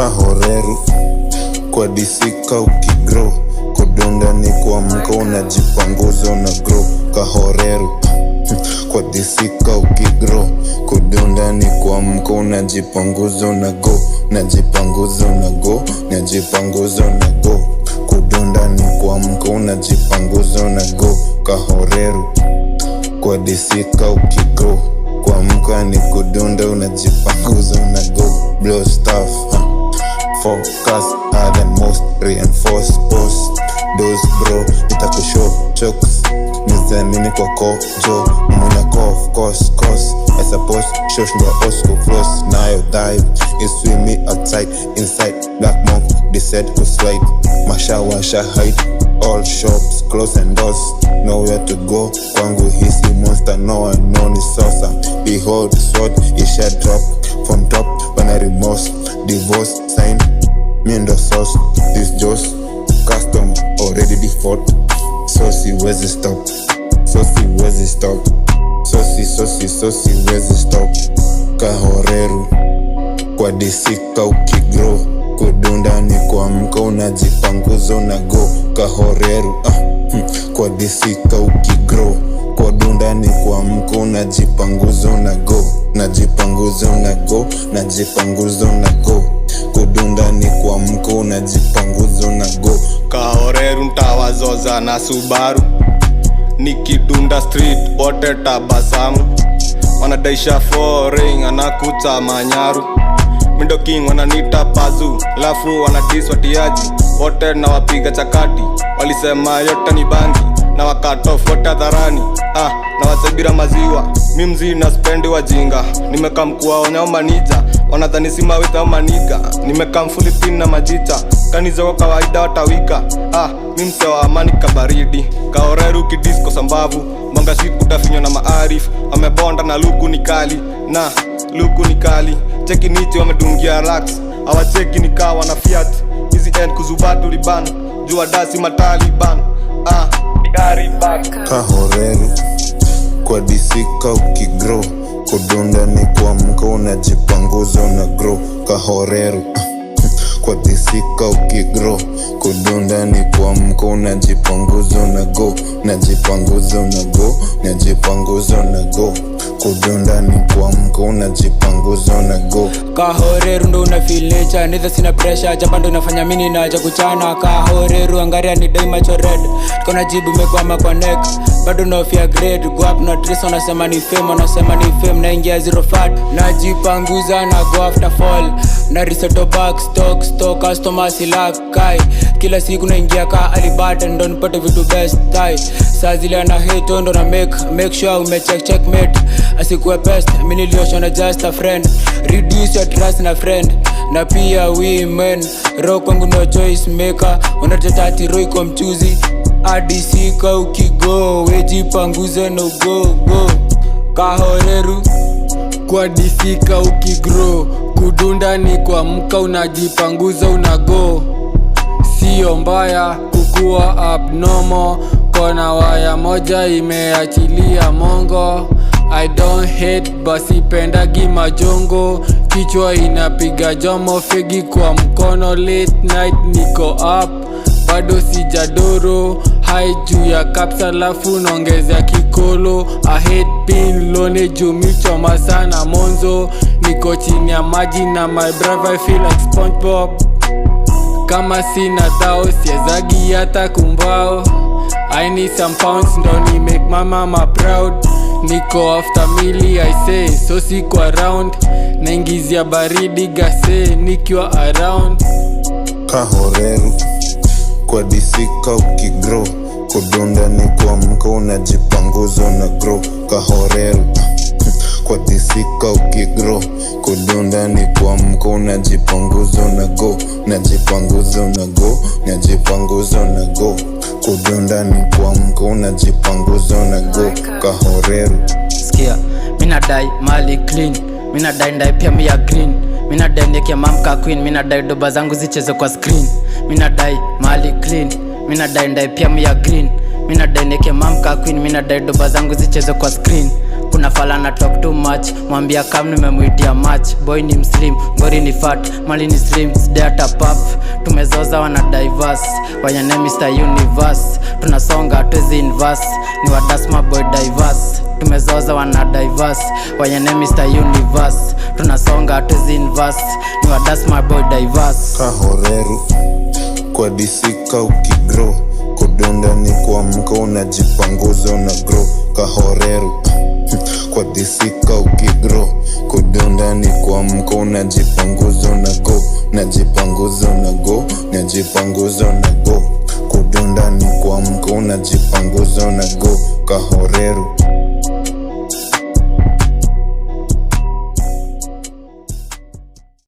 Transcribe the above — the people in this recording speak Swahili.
Kahoreru kwa disika ukigrow, kudunda ni kuamka unajipanguza una grow. Kahoreru kwa disika ukigrow, kudunda ni kuamka unajipanguza una go, najipanguza una go, najipanguza una go. Kudunda ni kuamka unajipanguza una go. Kahoreru kwa disika ukigrow, kuamka ni kudunda unajipanguza una go. Blow stuff, focus hard and most reinforce post those bro itakushow chokes nizamini kwa kojo muna of course I suppose shosh ndo osco floss nayo dive is swim me outside inside black monk decide to slide mashawasha hide all shops close and doors nowhere to go kwangu hisi monster no one known is saucer behold sword isha drop from top when I remorse divorce sign me ndo sauce this just custom already default so siwezi stop so siwezi stop so siwezi stop. Kahoreru kwa disika ukigrow, kudunda ni kuamka unajipanguza una go. Kahoreru kwa disika ukigrow, kudunda ni kuamka unajipanguza una go, najipanguza una go, najipanguza una go. Kudunda ni kuamka unajipanguza una go. Kahoreru ntawazoza na Subaru, nikidunda street wote tabasamu, wanadaisha foreign anakuta manyaru. Mindo king wananita bazu, lafu wanadis watiaji wote na wapiga chakati, walisema yote ni bangi na wakatof wote hadharani. Na wasebira maziwa mimzi na spendi wajinga, nimekam kuwaonya manija wanadhani sima wita maniga, nimekam fulipin na majicha kanizo kwa kawaida watawika. Mimse wa amani kabaridi. Kahoreru kidisko sambavu, mwanga shit utafinyo na maarif, amebonda na luku ni kali, na luku ni kali. Cheki niti wamedungia racks, awacheki nikawa na fiat, hizi end kuzubatu riban, jua dasi mataliban. Kahoreru kwa disika ukigrow, kudunda ni kuamka unajipanguza una grow. Kahoreru kwa disika ukigrow, kudunda ni kuamka unajipanguza una go, najipanguza una go, najipanguza una go. Kudunda ni kuamka unajipanguza una go. Kahoreru ndo unafilecha, nidha sina pressure, jamba ndo nafanya mini na aja kuchana. Kahoreru angaria ni day macho red, kona jibu mekwama kwa neck, bado no fear grade. Go up not trace, wanasema ni fame, wanasema ni fame, na ingia zero fat. Najipanguza na go after fall, na reseto back stock customer silak kai. Kila siku na ingia ka Alibata, ndo nipate vitu best tie. Saa zile na hate ndo na make sure umecheck mate, asikuwe best, mini liosho na just a friend. Reduce your trust na friend, na pia women. Roho kwangu no choice maker, unatetati roi kwa mchuzi. Adisika ukigo, wejipanguze no go. Kahoreru kwa disika ukigrow, kudunda ni kuamka unajipanguza una go. Sio mbaya kukua abnormal, kona waya moja imeachilia mongo. I don't hate basi pendagi majongo, kichwa inapiga jomo fegi kwa mkono. Late night niko up, bado sijadoro high juu ya kapsa lafu nongezea kikolo. I hate pin lone jumichoma sana monzo, niko chini ya maji na my brother I feel like SpongeBob. Kama sina thao siezagi hata kumbao, I need some pounds ndo ni make my mama proud. Niko after mili I say, so siko around, naingizia baridi gase nikiwa around. Kahoreru kwa disika ukigrow, kudunda ni kuamka unajipanguza una grow. Kahoreru kwa disika ukigrow, kudunda ni kuamka unajipanguza una go, najipanguza una go, najipanguza una go. Kudunda ni kuamka unajipanguza una go. Kahoreru skia, mina dai mali clean, mina dai ndai pia mia green, mina dai neke mamka queen, mina dai doba zangu zicheze kwa screen. Mina dai mali clean, mina dai ndai pia mia green, mina dai neke mamka queen, mina dai doba zangu zicheze kwa screen. kuna fala na talk too much, mwambia kam nimemuitia match. Boy ni mslim, ngori ni fat, mali ni slim, side hata puff. Tumezoza wana diverse, wanyane Mr. Universe. Tunasonga tuwezi inverse, ni wadasma boy diverse. Tumezoza wana diverse, wanyane Mr. Universe. Tunasonga tuwezi inverse, ni wadasma boy diverse. Kahoreru kwa disika ukigro, kudunda ni kuamka unajipanguza una grow. Kahoreru kwa disika ukigro, kudunda ni kuamka unajipanguza una go. Najipanguza una go, najipanguza una go. Kudunda ni kuamka unajipanguza una go. Kahoreru